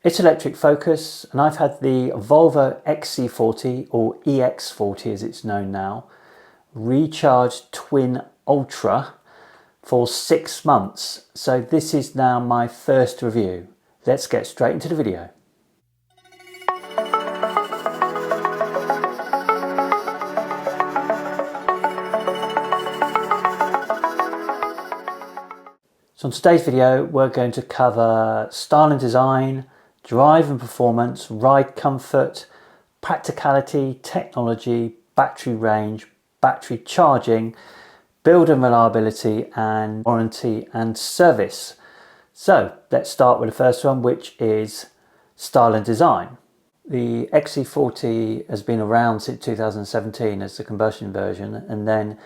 It's electric focus, and I've had the Volvo XC40, or EX40 as it's known now, recharged Twin Ultra for 6 months. So this is now my first review. Let's get straight into the video. So on today's video, we're going to cover style and design, drive and performance, ride comfort, practicality, technology, battery range, battery charging, build and reliability, and warranty and service. So let's start with the first one, which is style and design. The XC40 has been around since 2017 as the combustion version, and then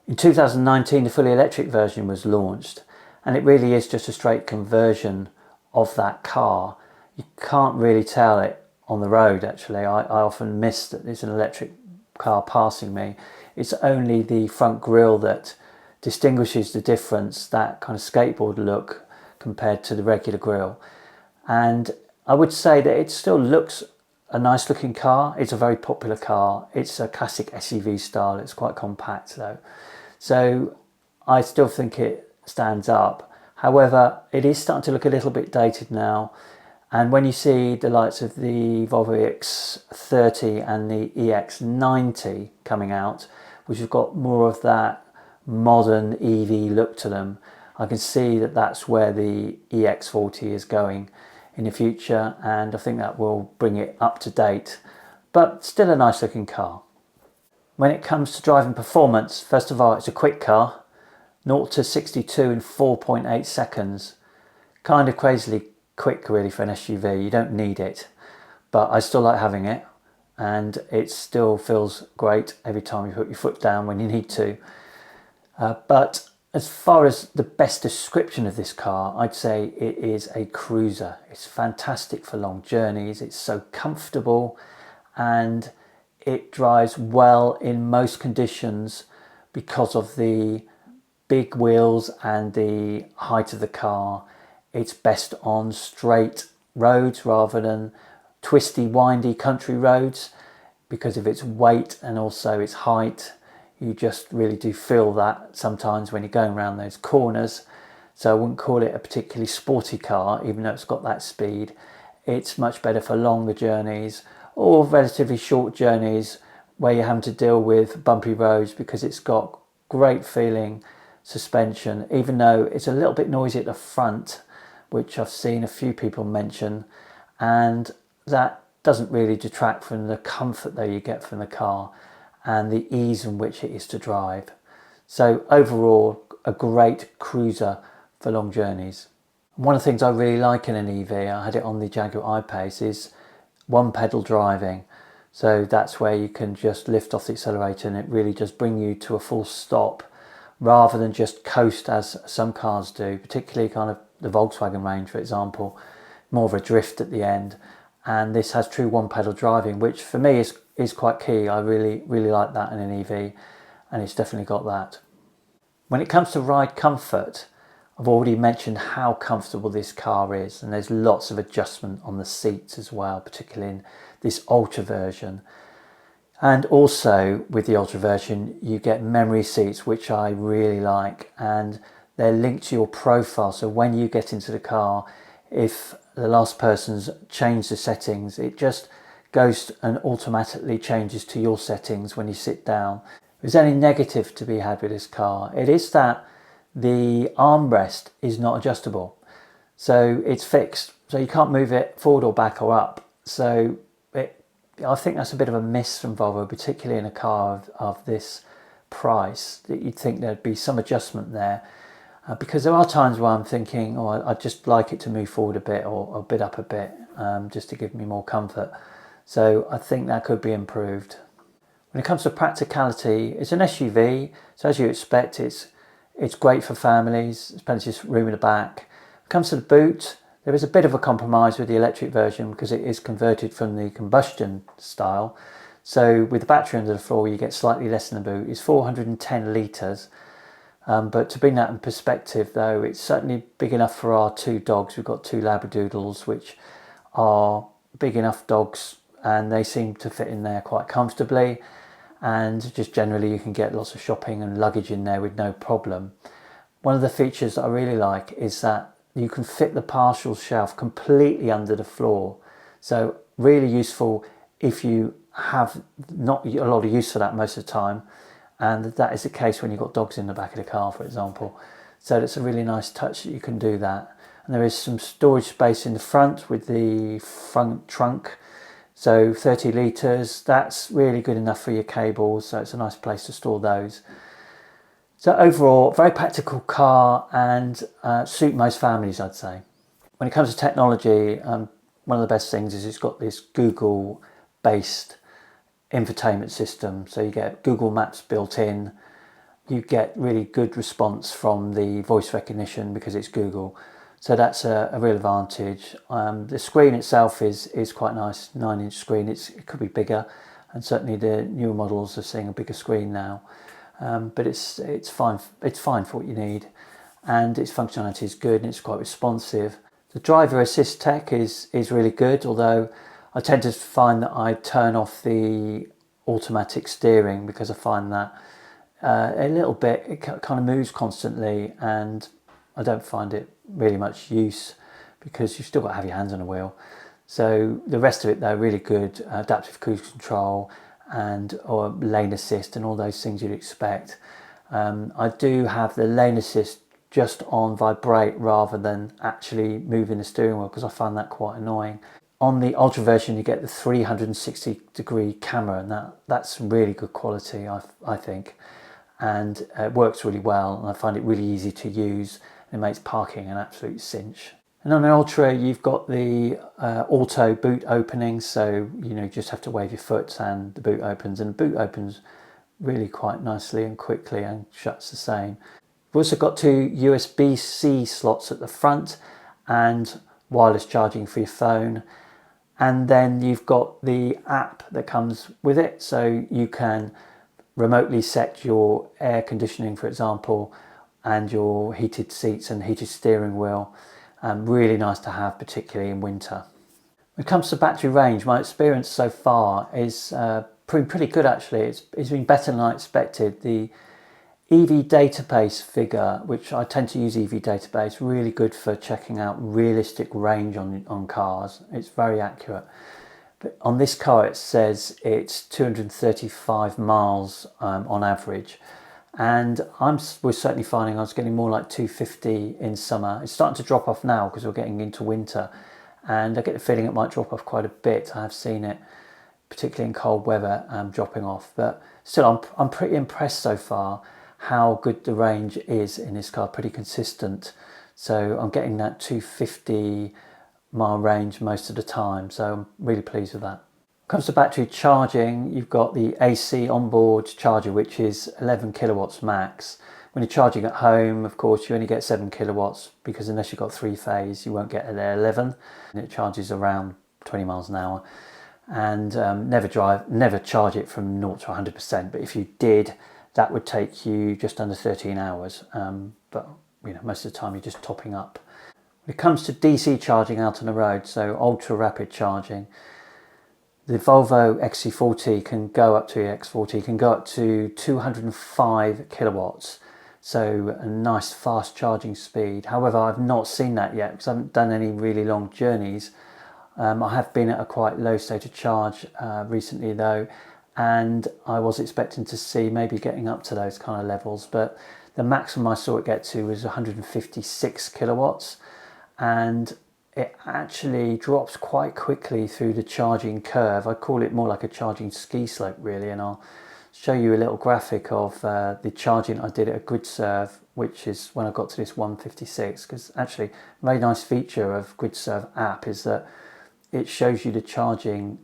in 2019 the fully electric version was launched, and it really is just a straight conversion of that car. You can't really tell it on the road actually. I often miss that there's an electric car passing me. It's only the front grille that distinguishes the difference, that kind of skateboard look compared to the regular grille. And I would say that it still looks a nice looking car. It's a very popular car. It's a classic SUV style. It's quite compact though. So I still think it stands up. However, it is starting to look a little bit dated now. And when you see the likes of the Volvo EX30 and the EX90 coming out, which have got more of that modern EV look to them, I can see that that's where the EX40 is going in the future, and I think that will bring it up to date, but still a nice looking car. When it comes to driving performance, first of all, it's a quick car, 0 to 62 in 4.8 seconds. Kind of crazily quick really for an SUV. You don't need it, but I still like having it, and it still feels great every time you put your foot down when you need to. But as far as the best description of this car, I'd say it is a cruiser. It's fantastic for long journeys. It's so comfortable, and it drives well in most conditions because of the big wheels and the height of the car. It's best on straight roads rather than twisty, windy country roads because of its weight and also its height. You just really do feel that sometimes when you're going around those corners. So I wouldn't call it a particularly sporty car, even though it's got that speed. It's much better for longer journeys or relatively short journeys where you're having to deal with bumpy roads, because it's got great feeling suspension, even though it's a little bit noisy at the front, which I've seen a few people mention, and that doesn't really detract from the comfort that you get from the car and the ease in which it is to drive. So overall, a great cruiser for long journeys. One of the things I really like in an EV, I had it on the Jaguar I-Pace, is one pedal driving. So that's where you can just lift off the accelerator and it really does bring you to a full stop rather than just coast as some cars do, particularly kind of the Volkswagen range, for example, more of a drift at the end. And this has true one pedal driving, which for me is quite key. I really like that in an EV, and it's definitely got that. When it comes to ride comfort, I've already mentioned how comfortable this car is, and there's lots of adjustment on the seats as well, particularly in this Ultra version. And also with the Ultra version, you get memory seats, which I really like, and they're linked to your profile. So when you get into the car, if the last person's changed the settings, it just goes and automatically changes to your settings when you sit down. If there's any negative to be had with this car, it is that the armrest is not adjustable. So it's fixed. So you can't move it forward or back or up. So I think that's a bit of a miss from Volvo, particularly in a car of this price, that you'd think there'd be some adjustment there. Because there are times where I'm thinking, oh, I'd just like it to move forward a bit or a bit up a bit, just to give me more comfort. So I think that could be improved. When it comes to practicality, it's an SUV, so as you expect, it's great for families. There's plenty of room in the back. When it comes to the boot, there is a bit of a compromise with the electric version because it is converted from the combustion style. So with the battery under the floor, you get slightly less in the boot. It's 410 litres. But to bring that in perspective though, it's certainly big enough for our two dogs. We've got two Labradoodles, which are big enough dogs and they seem to fit in there quite comfortably, and just generally you can get lots of shopping and luggage in there with no problem. One of the features that I really like is that you can fit the partial shelf completely under the floor, so really useful if you have not a lot of use for that most of the time, and that is the case when you've got dogs in the back of the car, for example. So it's a really nice touch that you can do that. And there is some storage space in the front with the front trunk, so 30 litres, that's really good enough for your cables, so it's a nice place to store those. So overall, very practical car, and suit most families, I'd say. When it comes to technology, one of the best things is it's got this Google based infotainment system, so you get Google Maps built in, you get really good response from the voice recognition because it's Google, so that's a real advantage. The screen itself is quite nice, 9-inch screen. It could be bigger, and certainly the newer models are seeing a bigger screen now, but it's fine for what you need, and its functionality is good and it's quite responsive. The driver assist tech is really good, although I tend to find that I turn off the automatic steering because I find that a little bit, it kind of moves constantly, and I don't find it really much use because you've still got to have your hands on the wheel. So the rest of it though, really good, adaptive cruise control or lane assist and all those things you'd expect. I do have the lane assist just on vibrate rather than actually moving the steering wheel because I find that quite annoying. On the Ultra version you get the 360-degree camera, and that's really good quality, I think, and it works really well, and I find it really easy to use. It makes parking an absolute cinch. And on the Ultra you've got the auto boot opening, so you just have to wave your foot and the boot opens, and the boot opens really quite nicely and quickly and shuts the same. We've also got 2 USB-C slots at the front and wireless charging for your phone, and then you've got the app that comes with it, so you can remotely set your air conditioning, for example, and your heated seats and heated steering wheel. Really nice to have, particularly in winter. When it comes to battery range, my experience so far is proving pretty good actually. It's been better than I expected. The EV database figure, which I tend to use EV database, really good for checking out realistic range on cars. It's very accurate. But on this car it says it's 235 miles on average, and we're certainly finding I was getting more like 250 in summer. It's starting to drop off now because we're getting into winter, and I get the feeling it might drop off quite a bit. I have seen it, particularly in cold weather, dropping off, but still I'm pretty impressed so far how good the range is in this car, pretty consistent. So I'm getting that 250 mile range most of the time, so I'm really pleased with that. When it comes to battery charging, you've got the AC onboard charger, which is 11 kilowatts max. When you're charging at home, of course, you only get 7 kilowatts because unless you've got 3-phase, you won't get there 11. And it charges around 20 miles an hour. And never charge it from 0 to 100%. But if you did, that would take you just under 13 hours. But most of the time you're just topping up. When it comes to DC charging out on the road, so ultra rapid charging, the Volvo EX40 can go up to 205 kilowatts. So a nice fast charging speed. However, I've not seen that yet because I haven't done any really long journeys. I have been at a quite low state of charge recently though, and I was expecting to see maybe getting up to those kind of levels, but the maximum I saw it get to was 156 kilowatts, and it actually drops quite quickly through the charging curve. I call it more like a charging ski slope really, and I'll show you a little graphic of the charging I did at a GridServe, which is when I got to this 156, because actually a very nice feature of GridServe app is that it shows you the charging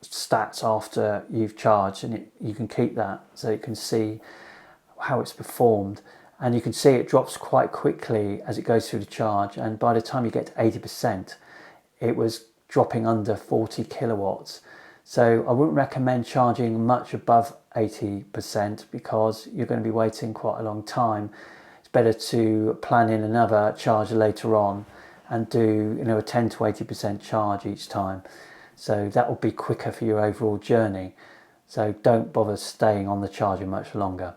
stats after you've charged, and you can keep that so you can see how it's performed, and you can see it drops quite quickly as it goes through the charge, and by the time you get to 80% it was dropping under 40 kilowatts. So I wouldn't recommend charging much above 80% because you're going to be waiting quite a long time. It's better to plan in another charge later on and do a 10 to 80% charge each time. So that will be quicker for your overall journey. So don't bother staying on the charger much longer.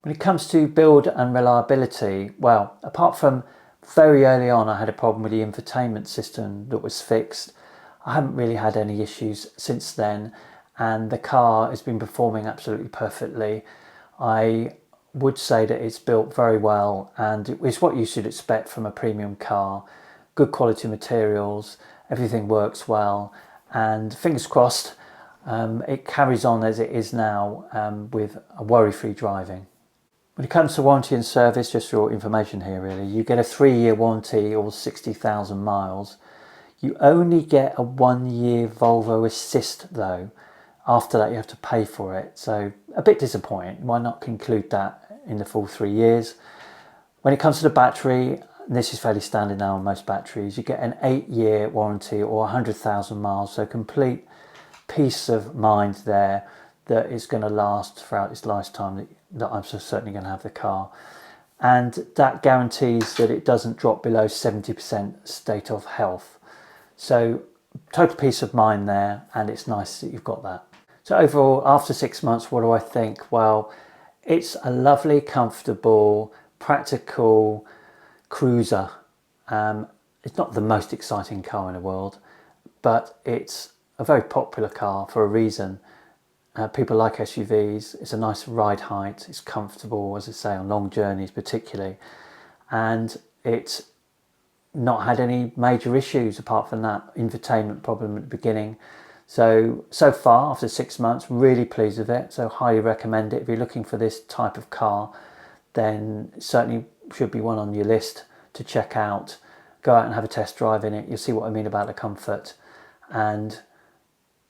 When it comes to build and reliability, well, apart from very early on I had a problem with the infotainment system that was fixed, I haven't really had any issues since then, and the car has been performing absolutely perfectly. I would say that it's built very well, and it's what you should expect from a premium car. Good quality materials, everything works well, and fingers crossed it carries on as it is now with a worry-free driving. When it comes to warranty and service, just for your information here really, you get a 3-year warranty or 60,000 miles. You only get a 1-year Volvo Assist though. After that you have to pay for it, so a bit disappointing. Why not include that in the full 3 years? When it comes to the battery, this is fairly standard now on most batteries, you get an 8-year warranty or 100,000 miles, so complete peace of mind there that it's going to last throughout its lifetime, that I'm certainly going to have the car. And that guarantees that it doesn't drop below 70% state of health. So total peace of mind there, and it's nice that you've got that. So overall, after 6 months, what do I think? Well, it's a lovely, comfortable, practical cruiser. It's not the most exciting car in the world, but it's a very popular car for a reason. People like SUVs. It's a nice ride height. It's comfortable, as I say, on long journeys particularly. And it's not had any major issues apart from that infotainment problem at the beginning. So far, after 6 months, really pleased with it. So highly recommend it. If you're looking for this type of car, then it certainly should be one on your list to check out. Go out and have a test drive in it. You'll see what I mean about the comfort. And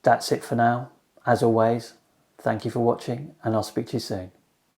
that's it for now. As always, thank you for watching, and I'll speak to you soon.